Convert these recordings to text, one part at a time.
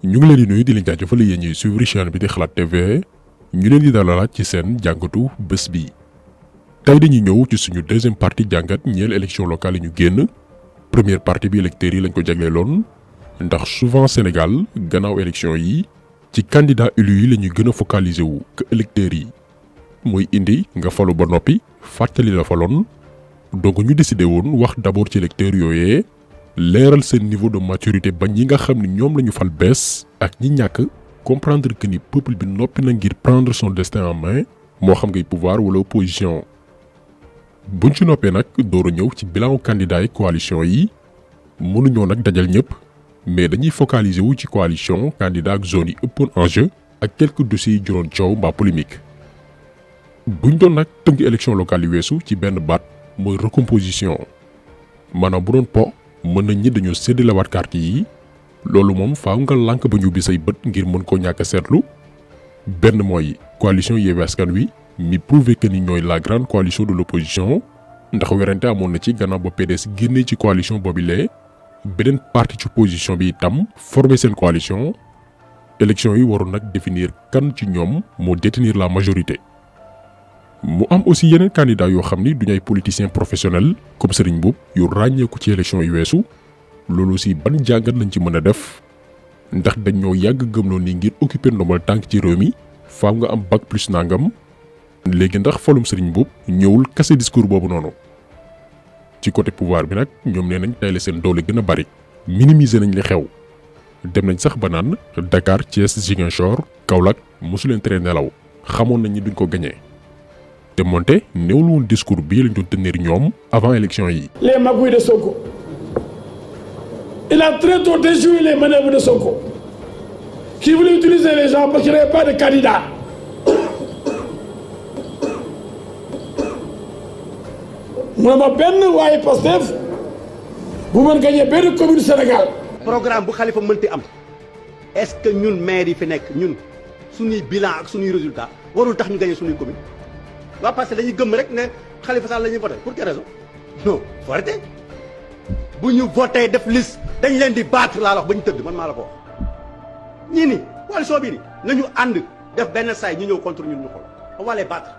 ñu ngi leen di nuyu di leen jaajëfal yéen ñuy suivre chaîne bi di Xalaat TV ñu leen di dalalaat ci seen jàngatu bés bi. tey dañuy ñëw ci suñu deuxième partie jàngat ñeel élection locale yi ñu génn première partie bi électeurs yi lañ ko jagleeloon ndax souvent Sénégal gannaaw élection yi ci candidat élu yi la ñuy gën a focaliser wu que électeurs yi mooy indi nga falu ba noppi fàttali la faloon donc ñu décidé woon wax d'abord ci électeurs yooyee leeral seen niveau de maturité ba ñi nga xam ne ñoom la ñu fal bees ak ñi ñàkk comprendre que ni peuple bi noppi na ngir prendre son destin en main moo xam ngay pouvoir wala opposition. buñ ci noppee nag door a ñëw ci bilan candidat yi coalition yi mënuñoo nag dajal ñëpp mais dañuy focaliser wu ci coalition candidat ak zone yi ëppoon enjeu ak quelques dossiers yi juróon coow mbaa polémique. buñ doon nag tënk élection locale yi weesu ci benn baat mooy recomposition maanaam bu doon po mën nañ ñi dañoo séddalewaat carte yi loolu moom faaw nga lànk ba ñu ubbi say bët ngir mën koo ñàkk a seetlu benn mooy coalition Yewwi Askan Wi mi prouvé que ni ñooy la grande coalition de l'opposition ndax werante amoon na ci gannaaw ba PDS génnee ci coalition boobilee beneen parti ci opposition bi itam formé seen coalition élection yi waroon nag définir kan ci ñoom moo détenir la majorité. mu am aussi yeneen candidat yoo xam ni duñu ay politiciens professionnels comme Serigne Mboup yu ràññeeku ci élection yu weesu loolu aussi ban jàngat lañ ci mën a def ndax dañ ñoo yàgg gëmloo ni ngir occuper ndombal tànk ci réew mi faaw nga am bac plus nangam léegi ndax falum Serigne Mboup ñëwul kase discours boobu noonu. ci côté pouvoir bi nag ñoom nee nañ tey la seen doole gën a bari minimiser nañ li xew dem nañ sax ba naan Dakar Thiès Ziguinchor Kaolack mosu leen tere nelaw xamoon nañ ni duñ ko gañee te moonte néewul woon discours bii lañ doon tenir ñoom avant élection yi. les magouilles de Sonko il a très tôt déjoué les manœuvres de Sonko qui voulait utiliser les gens parce qu'il n'y avait pas de candidat. mu ne ma benn waaye Pastef bu mën gagné benn commune Sénégal. programme bu Khalifa mënti am est-ce que ñun maire yi fi nekk ñun suñuy bilan ak suñuy résultat warul tax ñu gagné suñuy commune waaw parce que dañuy gëm rek ne Khalifa Sall la ñuy voté pour quelle raison non faut arrêter bu ñu voté def liste dañ leen di battre laa wax ba ñu tëdd man maa la ko wax ñii ni coalition bii ni nañu ànd def benn saay ñu ñëw contre ñun ñu xool on va les battre.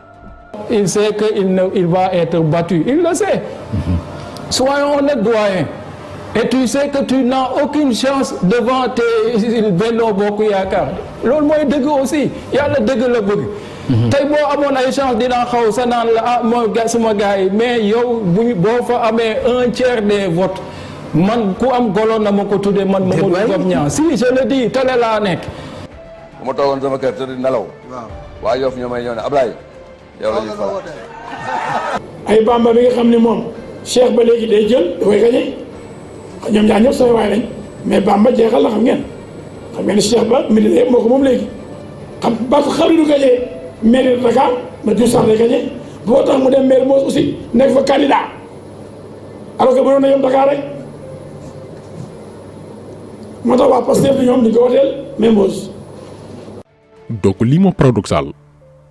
Il sait qu'il va être battu. Il le sait. Soyons honnêtes, doyen. Et tu sais que tu n'as aucune chance devant tes Benno Bokk Yaakaar. loolu mooy dëgg aussi yàlla dëgg la bëgg. tey boo amoon ay chance dinaa xaw sa naan la ah moo sama gars yi mais yow boo fa amee 1/3 des votes man ku am golo na ma ko tuddee man Mamadou Ngom Niang si je le dis télé laa nekk. bu ma toogoon sama kër tëdd nelaw. waa Yoff ñoo may ñëw ne Ablaye. yow la ñuy faral. ay Bamba bi nga xam ne moom Cheikh ba léegi day jël da koy gañe ñoom ñaar ñëpp sama waay lañ mais Bamba jeexal la xam ngeen Cheikh ba mi di moo ko moom léegi xam parce que xam du gañe mairie de Dakar ma Diouf Sarr lay gañe boo tax mu dem maire Mbour aussi nekk fa candidat alors que mënoon na yem Dakar rek moo tax waa Pastef ñoom ñu ko woteel mais Mbour. donc lii moo paradoxal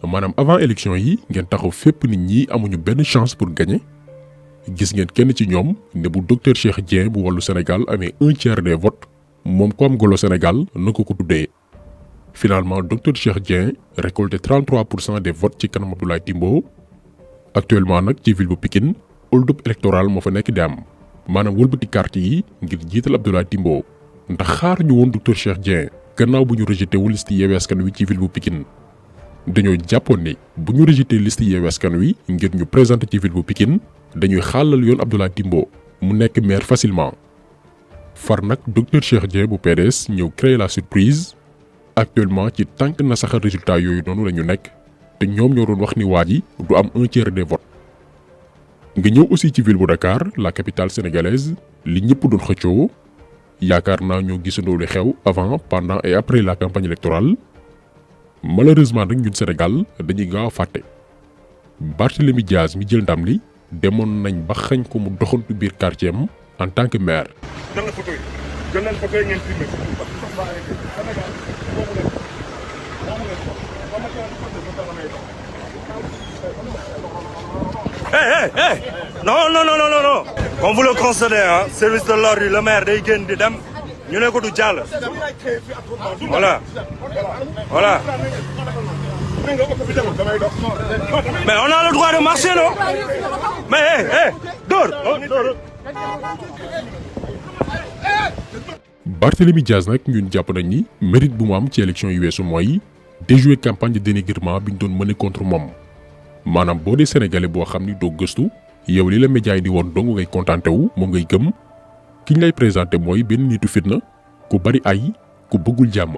maanaam avant élection yi ngeen taxaw fépp nit ñi amuñu benn chance pour gagner gis ngeen kenn ci ñoom ne bu docteur Cheikh Dieng bu wàllu Sénégal amee 1/3 des votes moom ko am golo Sénégal na ko tuddee. finalement docteur Cheikh Dieng récolté 33% des votes ci kanam Abdoulaye Timbo actuellement nag ci ville bu Pikine hold-up électoral moo fa nekk di am maanaam wëlbati carte yi ngir jiital Abdoulaye Timbo ndax xaar ñu woon docteur Cheikh Dieng gannaaw bu ñu rejeté wu liste Yewwi Askan Wi ci ville bu Pikine. dañoo jàppoon ni bu ñu rejeté liste Yewwi Askan Wi ngir ñu présenté ci ville bu Pikine dañuy xàllal yoon Abdoulaye Timbo mu nekk maire facilement far nag docteur Cheikh Dieng bu PDS ñëw créer la surprise actuellement ci tànk na saxal résultat yooyu noonu la ñu nekk te ñoom ñoo doon wax ni waa ji du am 1/3 des votes. nga ñëw aussi ci ville bu Dakar la capitale sénégalaise li ñëpp doon xëccoo yaakaar naa ñoo gisandoo li xew avant pendant et après la campagne électorale. malheureusement nag ñun Sénégal dañuy gaaw a fàtte Barthélémy Dias mi jël ndam li demoon nañ ba xañ ko mu doxantu biir quartier am en tant que maire. jël leen photo yi jël leen photo yi ngeen filmé ko. Non. Comme vous le constatez, hein, service de l'ordre, le maire day génn di dem ñu ne ko du jàll voilà mais on a le droit de marcher non mais dóor. Barthélémy Dias nag ñun jàpp nañ ni mérite bu mu am ci élection yu weesu mooy déjouer campagne de dénigrement bi ñu doon mëne contre moom maanaam boo dee sénégalais boo xam ni doo gëstu yow li la média yi di woon dong ngay contenté wu moom ngay gëm ki ñu lay présenté mooy benn nitu fitna ku bari ay ku bëggul jàmm.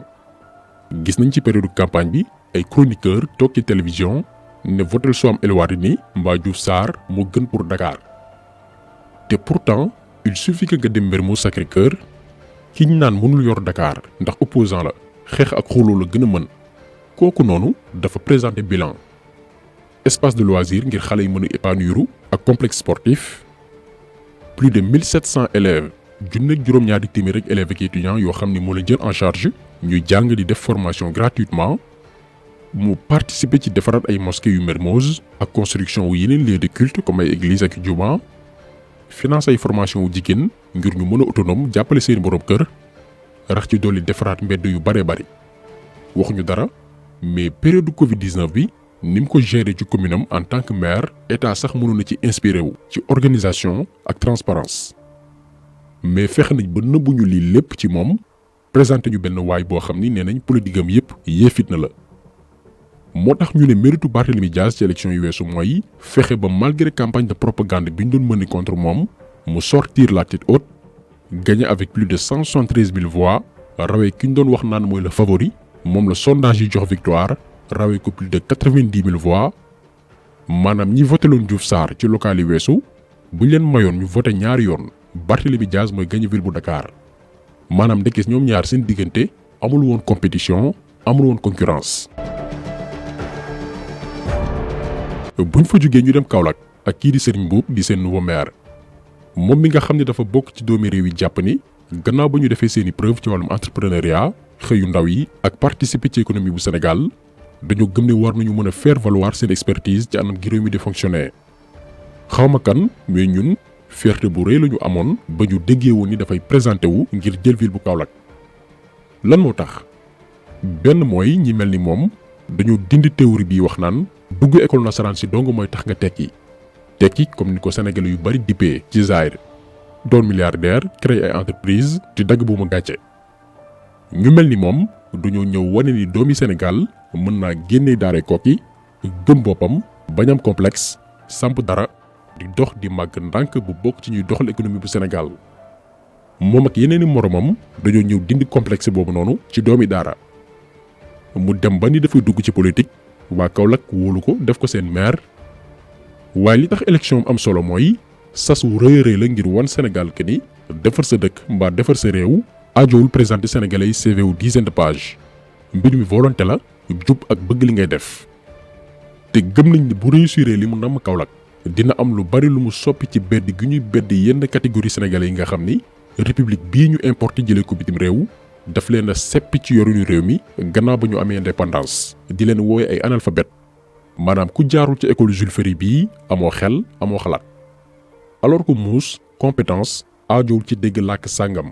gis nañ ci période campagne bi ay chroniqueur toog ci télévision ne votel Soham El Wardini mbaa Diouf Sarr moo gën pour Dakar te pourtant il suffit que nga dem Mermoz Sacré-Cœur ki ñu naan mënul yor Dakar ndax opposant la xeex ak xuloo la gën a mën kooku noonu dafa présenter bilan espace de loisir ngir xale yi mën a épanouir ak complexe sportif plus de 1700 élèves junne ak juróom-ñaari téeméer rek élèves ak étudiants yoo xam ni moo leen jël en charge ñuy jàng di def formation gratuitement mu participer ci defaraat ay mosquées yu Mermoz ak construction wu yeneen lieux de culte comme ay église ak juma finance ay formation wu jigéen ngir ñu mën a autonome jàppale seen borom kër rax ci dolli defaraat mbedd yu bare bari waxuñu dara mais période Covid-19 bi ni mu ko gérer ci commune am en tant que maire état sax mënoon na ci inspiré wu ci organisation ak transparence mais fexe nañ ba nëbbuñu lii lépp ci moom présenté ñu benn waay boo xam ni nee nañ politique am yépp yee fitna la moo tax ñu ne méritu Barthélémy Dias ci élection yu weesu mooy fexe ba malgré campagne de propagande bi ñu doon mëne contre moom mu sortir la tête haute gagné avec plus de 173 000 voix rawee ki ñu doon wax naan mooy le favori moom la sondage yi jox victoire rawee ko plus de 90 000 voix maanaam ñi voté loon Diouf Sarr ci local yi weesu bu ñu leen mayoon ñu voté ñaari yoon Barthélémy Dias mooy gagné ville bu Dakar maanaam ndekis ñoom ñaar seen diggante amul woon compétition amul woon concurrence. buñ fa jógee ñu dem Kaolack ak kii di Serigne Mboup di seen nouveau maire moom mi nga xam ne dafa bokk ci doomi réew yi jàpp ni gannaaw ba ñu defee seeni preuve ci wàllum entrepreneuriat xëyu ndaw yi ak participer ci économie bu Sénégal dañoo gëm ne war nañu mën a faire valoir seen expertise ci anam gi réew mi di fonctionner. xawma kan mais ñun fierté bu rëy la ñu amoon ba ñu déggee woon ni dafay présenté wu ngir jël ville bu Kaolack lan moo tax benn mooy ñi mel ni moom dañoo dindi théorie bi wax naan dugg école nasaraan si dong mooy tax nga tekki comme ni ko sénégalais yu bari dippee ci zaahir doon milliardaire créer ay entreprise di dagg bu ma gàcce ñu mel ni moom dañoo ñëw wane ni doomi Sénégal mën naa génnee daare Koki gëm boppam bañ am complexe samp dara di dox di màgg ndànk bu bokk ci ñuy doxal économie bu Sénégal moom ak yeneeni moromam dañoo ñëw dindi complexe boobu noonu ci doomi daara mu dem ba ni dafay dugg ci politique waa Kaolack wóolu ko def ko seen maire waaye li tax élection am solo mooy sas wu rëy a rëy la ngir wan Sénégal que ni defar sa dëkk mbaa defar sa réew aajowul présenter sénégalais yi CV wu dizaine de pages mbir mi volonté la jub ak bëgg li ngay def te gëm nañ ni bu réussir li mu namm Kaolack dina am lu bari lu mu soppi ci bedd gi ñuy bedd yenn catégorie sénégalais yi nga xam ni république bii ñu importé jëlee ko bitim réew daf leen a seppi ci yoruñu réew mi gannaaw ba ñu amee indépendance di leen woowe ay analphabète maanaam ku jaarul ci école Jules Ferry bii amoo xel amoo xalaat alors que muus compétence aajowul ci dégg làkk sàngam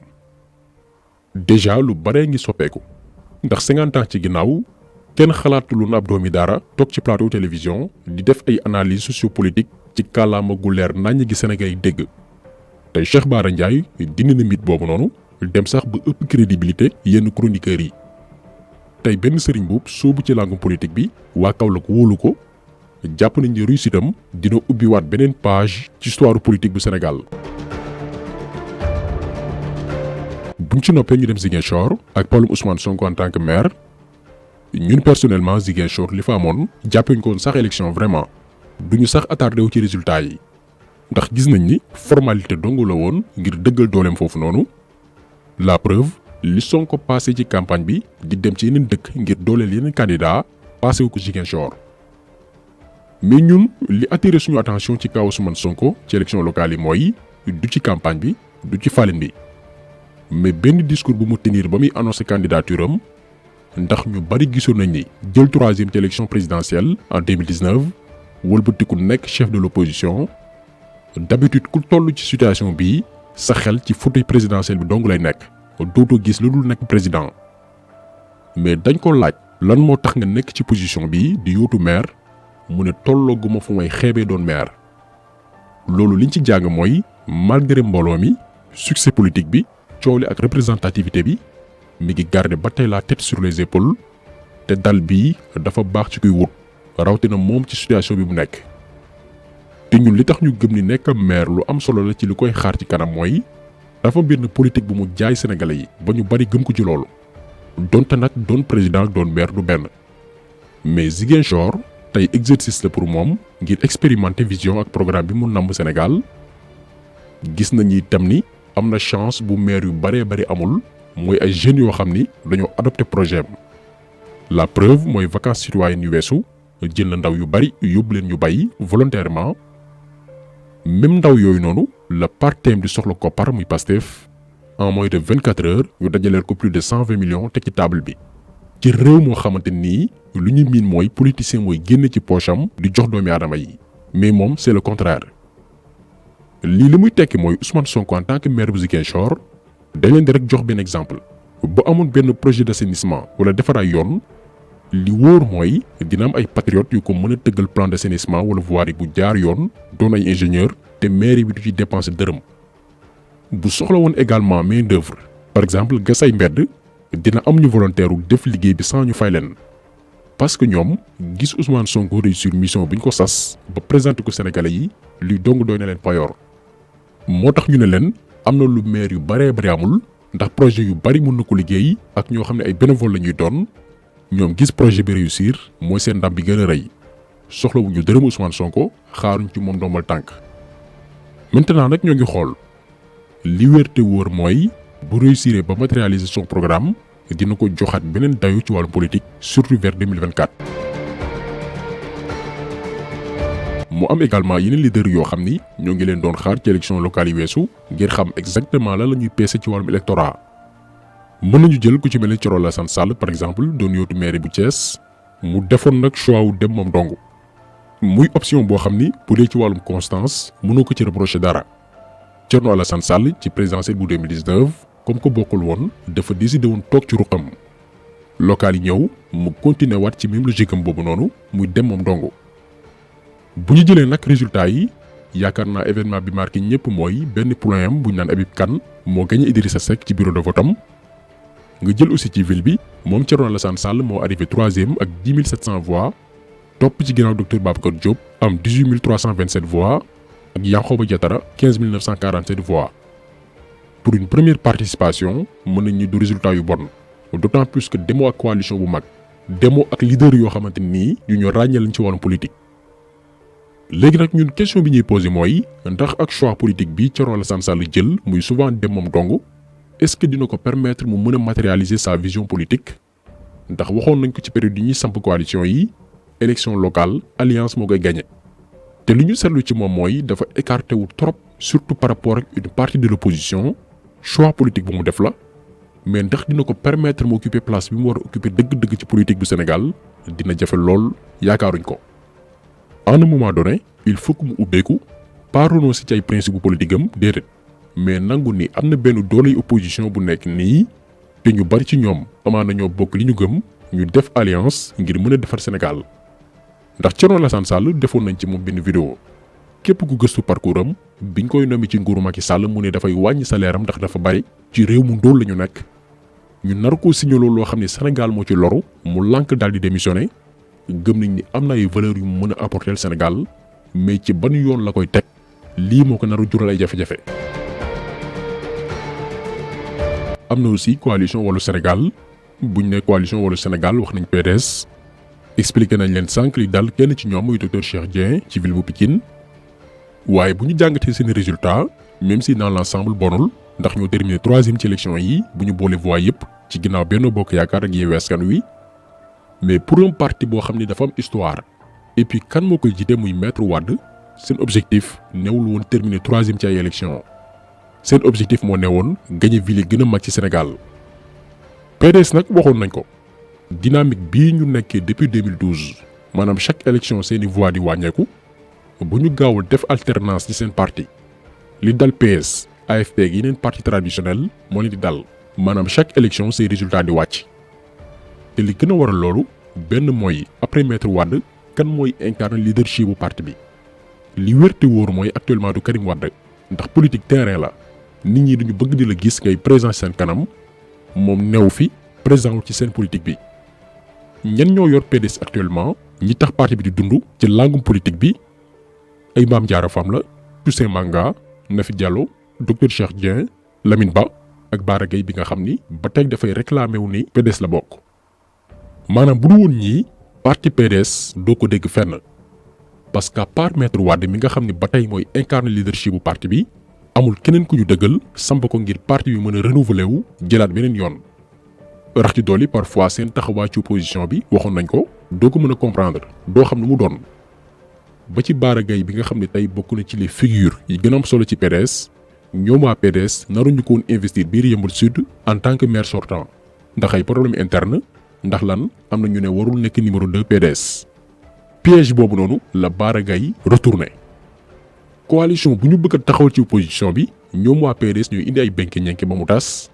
déjà lu baree ngi soppeeku ndax 50 ans ci ginnaaw kenn xalaatulu na ab doomi daara toog ci plateau télévision di def ay analyse sociopolitique ci kàllaama gu leer naññ gi Sénégal yi dégg tey Cheikh Bara Ndiaye dindi na mythe boobu noonu dem sax ba ëpp crédibilité yenn chroniqueurs yi tey benn Serigne Mboup soobu ci langue politique bi waa Kaolack wóolu ko jàpp nañ ne réussitam dina ubbiwaat beneen page ci histoire politique bu Sénégal. buñ ci noppee ñu dem Ziguinchor ak Pawlum Ousmane Sonko en tant que maire ñun personnellement Ziguinchor li fa amoon jàppeñ ko woon sax élection vraiment duñu sax attardé wu ci résultat yi ndax gis nañ ni formalité dong la woon ngir dëggal dooleem foofu noonu la preuve li Sonko passé ci campagne bi di dem ci yeneen dëkk ngir dooleel yeneen candidat passé wu ko Ziguinchor mais ñun li attiré suñu attention ci kaw Ousmane Sonko ci élection locale yi mooy du ci campagne bi du ci falin bi mais benn discours bu mu tenir ba muy annoncé candidature am ndax ñu bari gisoon nañ ni jël 3e ci élection présidentielle en 2019 wëlbatiku nekk chef de l'opposition d'habitude ku toll ci situation bii sa xel ci fauteuil présidentiel bi dong lay nekk dootoo gis lu dul nekk président mais dañ ko laaj lan moo tax nga nekk ci position bi di yóotu maire mu ne tollooguma fu may xeebee doon maire loolu liñ ci jàng mooy malgré mbooloo mi succès politique bi coow li ak représentativité bi mi ngi garder ba tey la tête sur les épaules te dal bii dafa baax ci kuy wut rawatina moom ci situation bi mu nekk te ñun li tax ñu gëm ni nekk maire lu am solo la ci li koy xaar ci kanam mooy dafa benn politique bu mu jaay sénégalais yi ba ñu bari gëm ko ci loolu donte nag doon président ak doon maire du benn mais Ziguinchor tey exercice la pour moom ngir expérimenter vision ak programme bi mu namm Sénégal gis nañu itam ni am na chance bu maire yu baree bari amul mooy ay jeunes yoo xam ni dañoo adopté projet am la preuve mooy vacances citoyennes yu weesu jël na ndaw yu bari yóbbu leen ñu bàyyi volontairement même ndaw yooyu noonu la parteem di soxla koppar muy Pastef en moins de 24 heures ñu dajaleel ko plus de 120 millions teg ci table bi ci réew moo xamante nii lu ñu miin mooy politicien mooy génn ci poche am di jox doomi aadama yi mais moom c'est le contraire lii li muy tekki mooy Ousmane Sonko en tant que maire bu Ziguinchor dañ leen di rek jox benn exemple bu amoon benn projet d'assainissement wala defaraay yoon li wóor mooy dina am ay patriotes yu ko mën a tëggal plan d'assainissement wala voirie bu jaar yoon doon ay ingénieur te mairie bi du ci dépenser dërëm bu soxla woon également main d'œuvre par exemple gas ay mbedd dina am ñu volontaire u def liggéey bi sans ñu fay leen parce que ñoom gis Ousmane Sonko réussir mission bi ñu ko sas ba présenté ko Sénégalais yi luy dong doy na leen payoor moo tax ñu ne leen am na lu maire yu baree bari amul ndax projet yu bari mën na ko liggéey ak ñoo xam ne ay bénévole la ñuy doon ñoom gis projet bi réussir mooy seen ndam bi gën a rëy soxlawuñu dërëm Ousmane Sonko xaaruñ ci moom ndombal tànk maintenant nag ñoo ngi xool li wér te wóor mooy bu réussir ba matérialiser son programme dina ko joxaat beneen dayu ci wàllu politique surtout vers 2024. mu am également yeneen leader yoo xam ni ñoo ngi leen doon xaar ci élection locale yi weesu ngir xam exactement lan la ñuy peese ci wàllum électorat mën nañu jël ku ci mel ni Thioro Alassane Sall par exemple doon yóotu maire bu Thiès mu defoon nag choix wu dem moom dong muy option boo xam ni bu dee ci wàllum constance mënoo ko ci reprocher dara Thioro Alassane Sall ci présidentielle bu 2019 comme ko bokkul woon dafa décidé woon toog ci ruqam local yi ñëw mu continuer waat ci même logique am boobu noonu muy dem moom dong bu ñu jëlee nag résultat yi yaakaar naa événement bi marqué ñëpp mooy benn poulain am bu ñu naan Habib Kane moo gagné Idrissa Seck ci bureau de vote am nga jël aussi ci ville bi moom Thioro Alassane Sall moo arrivé 3e ak 10 700 voix topp ci ginnaaw docteur Babacar Diop am 18 327 voix ak Yankhoba Diattara 15 947 voix pour une première participation mën nañu du résultat yu bon d'autant plus que demoo ak coalition bu mag demoo ak leader yoo xamante nii yu ñu ràññee lañ ci wàllum politique. léegi nag ñun question bi ñuy posé mooy ndax ak choix politique bi Thioro Alassane Sall jël muy souvent dem moom dong est-ce que dina ko permettre mu mën a matérialiser sa vision politique ndax waxoon nañ ko ci période yi ñuy samp coalition yi élection locale alliance moo koy gagné te li ñu seetlu ci moom mooy dafa écarté wu trop surtout par rapport ak une partie de l'opposition choix politique bu mu def la mais ndax dina ko permettre mu occuper place bi mu war a occuper dëgg-dëgg ci politique bu Sénégal dina jafe lool yaakaaruñ ko. à un moment donné il faut que mu ubbeeku pas renoncer ci ay principe bu politique am déedéet mais nangu ni am na benn dooley opposition bu nekk nii te ñu bari ci ñoom amaana ñoo bokk li ñu gëm ñu def alliance ngir mën a defar Sénégal ndax Thioro Alassane Sall defoon nañ ci moom benn vidéo képp ku gëstu parcours am biñ koy nommé ci nguuru Macky Sall mu ne dafay wàññi salaire am ndax dafa bari ci réew mu ndóol la ñu nekk ñu nar koo signaloo loo xam ne Sénégal moo ci loru mu lànk daal di démissionné gëm nañ ni am na ay valeurs yu mu mën a apporter Sénégal mais ci ban yoon la koy teg lii moo ko nar a jural ay jafe-jafe. am na aussi coalition Wallu Sénégal buñ ne coalition Wallu Sénégal wax nañ PDS expliqué nañ leen sànq li dal kenn ci ñoom muy docteur Cheikh Dieng ci ville bu Pikine waaye bu ñu jàngatee seen résultat même si dans l'ensemble bonul ndax ñoo terminé 3e ci élection yi bu ñu boole voix yépp ci ginnaaw Benno Bokk Yaakaar ak Yewwi Askan Wi mais pour un parti boo xam ne dafa am histoire et puis kan moo koy jiite muy Maître Wade seen objectif newul woon terminer 3e ci ay élection seen objectif moo newoon gagner ville yi gën a mag ci Sénégal. PDS nag waxoon nañ ko dynamique bii ñu nekkee depuis 2012 maanaam chaque élection seeni voix di wàññeeku bu ñu gaawul def alternance ci seen parti li dal PS AFP ak yeneen parti traditionnel moo leen di dal maanaam chaque élection say résultats di wàcc te li gën a waral loolu benn mooy après Maître Wade kan mooy incarne leadership bu parti bi li wér te wóor mooy actuellement du Karim Wade ndax politique terrain la nit ñi duñu bëgg di la gis ngay présent seen kanam moom new fi présent ci seen politique bi ñan ñoo yor PDS actuellement ñi tax parti bi di dund ci langum politique bi ay Mame Diarra Fam la Toussaint Manga Nafi Diallo docteur Cheikh Dieng Lamine Ba ak Bara Gaye bi nga xam ni ba tey dafay réclamer wu ni PDS la bokk maanaam bu du woon ñii parti PDS doo ko dégg fenn parce que à part Maître Wade mi nga xam ni ba tey mooy incarne leadership bu parti bi amul keneen ku ñu dëggal samp ko ngir parti bi mën a renouveler wu jëlaat beneen yoon rax ci dolli parfois seen taxawaay ci opposition bi waxoon nañ ko doo ko mën a comprendre doo xam lu mu doon ba ci Bara Gaye bi nga xam ne tey bokk na ci les figures yi gën a am solo ci PDS ñoom waa PDS naruñu ko woon investir biir Yeumbeul Sud en tant que maire sortant ndax ay problème interne ndax lan am na ñu ne warul nekk numéro 2 PDS piège boobu noonu la Bara Gaye retourné coalition bu ñu bëgg a taxawal ci opposition bi ñoom waa PDS ñooy indi ay benke ñenke ba mu tas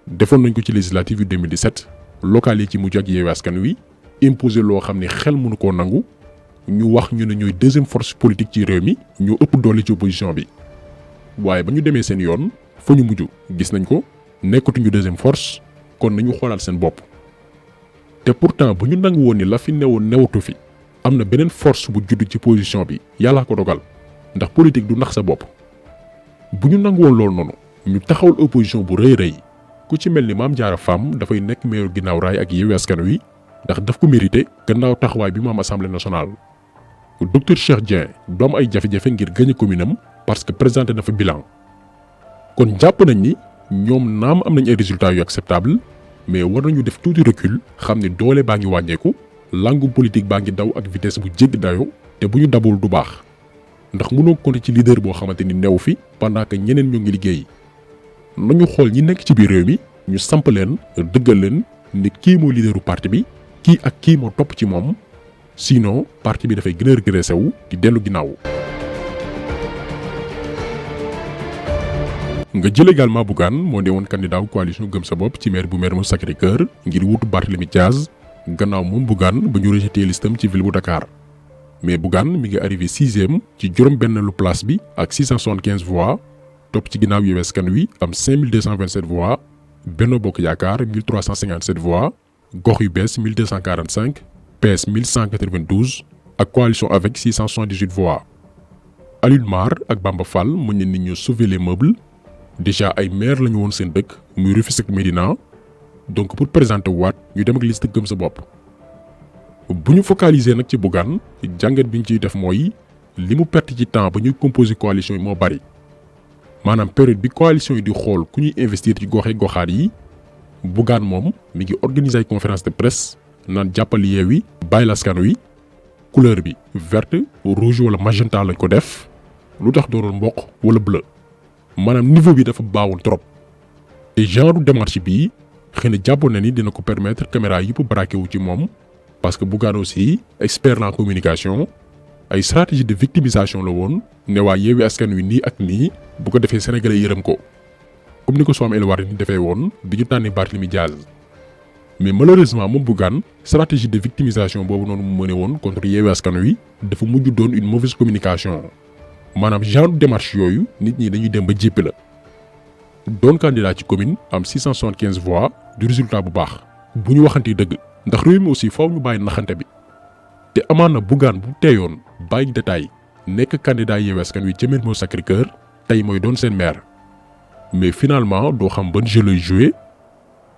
defoon nañ ko ci législative yu 2017 locales yi ci mujj ak Yewwi Askan Wi imposé loo xam ne xel mënu koo nangu ñu wax ñu ne ñooy deuxième force politique ci réew mi ñoo ëpp doole ci opposition bi waaye ba ñu demee seen yoon fa ñu mujj gis nañ ko nekkatuñu deuxième force kon nañu xoolaat seen bopp te pourtant bu ñu nangu woon ni la fi newoon newatu fi am na beneen force bu judd ci position bi yàllaa ko dogal ndax politique du nax sa bopp bu ñu nangu woon loolu noonu ñu taxawal opposition bu rëy rëy ku ci mel ni Mame Diarra Fam dafay nekk meeru ginnaaw raay ak Yewwi Askan Wi ndax daf ko mérité gannaaw taxawaay bi mu am assemblée nationale docteur Cheikh Dieng du am ay jafe-jafe ngir gagner commune am parce que présenté na fa bilan kon jàpp nañ ni ñoom naam am nañ ay résultats yu acceptable mais war nañu def tuuti recul xam ne doole baa ngi wàññeeku langue politique baa ngi daw ak vitesse bu jéggi dayo te bu ñu dabul du baax ndax mënoo compter ci leader boo xamante ni new fi pendant que ñeneen ñoo ngi liggéey nañu xool ñi nekk ci biir réew mi ñu samp leen dëggal leen ne kii moo leaderu parti bi kii ak kii moo topp ci moom sinon parti bi dafay gën a régressé wu di dellu ginnaaw. nga jël également Bougane moo ne woon candidat wu coalition Gëm Sa Bopp ci maire bu Mermoz Sacré-Cœur ngir wutu Barthélémy Diaz gannaaw moom Bougane ba ñu rejeté listam ci ville bu Dakar mais Bougane mi ngi arrivé 6e ci juróom-benneelu place bi ak 675 voix topp ci ginnaaw Yewwi Askan Wi am 5227 voix Benno Bokk Yaakaar 1357 voix Gox Yu Bees 1245 PS 1192 ak coalition avec 678 voix Alioune Mar ak Bamba Fall mu ne nit ñu sauver les meubles déjà ay maire lañu woon seen dëkk muy Rufisque ak Médina donc pour présenter waat ñu dem ak liste Gëm Sa Bopp bu ñu focaliser nag ci Bougane jàngat bi ñu ciy def mooy li mu perte ci temps ba ñuy composer coalition yi moo bari maanaam période bi coalition yi di xool ku ñuy investir ci goxe goxaat yi Bougane moom mi ngi organiser ay conférence de presse naan jàppali Yewwi bàyyi Askan Wi couleur bi verte rouge wala magenta lañ ko def lu tax doonul mboq wala bleu maanaam niveau bi dafa baawul trop te genre démarche bii xëy na jàppoon na ni dina ko permettre caméra yëpp braqué wu ci moom parce que Bougane aussi expert en communication ay stratégie de victimisation la woon ne waa Yewwi Askan Wi nii ak nii bu ko defee sénégalais yërëm ko comme ni ko Soham El Wardini defee woon bi ñu tànnee Barthélémy Diaz mais malheureusement moom Bougane stratégie de victimisation boobu noonu mu mëne woon contre Yewwi Askan Wi dafa mujj doon une mauvaise communication maanaam genre démarche yooyu nit ñi dañuy dem ba jéppi la doon candidat ci commune am 675 voix du résultat bu baax bu ñu waxantee dëgg ndax réew mi aussi faaw ñu bàyyi naxante bi te amaan na Bougane bu teeyoon bàyyi détail nekk candidat Yewwi Askan Wi ca Mermoz Sacré-Cœur tey mooy doon seen maire mais finalement doo xam ban jeu lay joué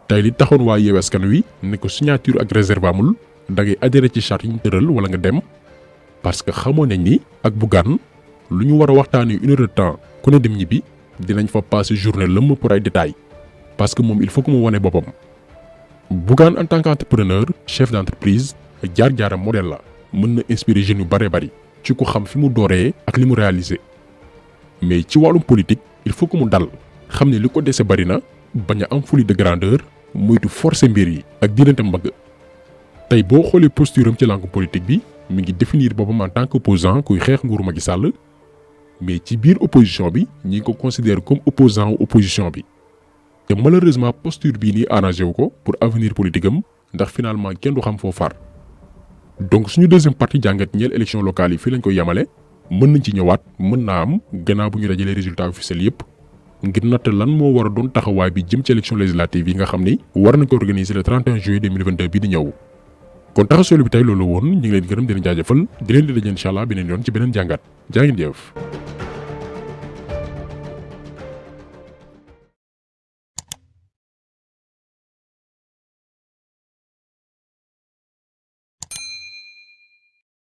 tey li taxoon waa Yewwi Askan Wi ne ko signature ak réserve amul da ngay adhéré ci charte yi ñu tëral wala nga dem parce que xamoon nañ ni ak Bougane lu ñu war a waxtaanee 1 heure de temps ku ne dem ñibbi dinañ fa passer journée lëmm pour ay détails parce que moom il faut que mu wane boppam. Bougane en tant qu'entrepreneur chef d'entreprise jaar-jaaram modèle la mën na inspirer jeunes yu bare bari ci ku xam fi mu dooree ak li mu réalisé mais ci wàllum politique il faut que mu dal xam ne li ko dese bari na bañ a am folie de grandeur moytu forcer mbir yi ak diirante mbagg. tey boo xoolee posture am ci langue politique bi mi ngi définir boppam en tant qu'opposant kuy xeex nguuru Macky Sall mais ci biir opposition bi ñi ngi ko considère comme opposant wu opposition bi te malheureusement posture bii nii arrangé wu ko pour avenir politique am ndax finalement kenn du xam foo far. donc suñu deuxième partie jàngat ñeel élection locale yi fii lañ koy yamale mën nañ ci ñëwaat mën naa am gannaaw bu ñu dajalee résultat officiel yépp ngir natt lan moo war a doon taxawaay bi jëm ci élection législative yi nga xam ni war nañ ko organiser le 31 juillet 2022 bii di ñëw. kon taxaw bi tey loolu woon ñu ngi leen gërëm di leen jaajëfal di leen di daje incha allah beneen yoon ci beneen jàngat jaa ngeen jëf.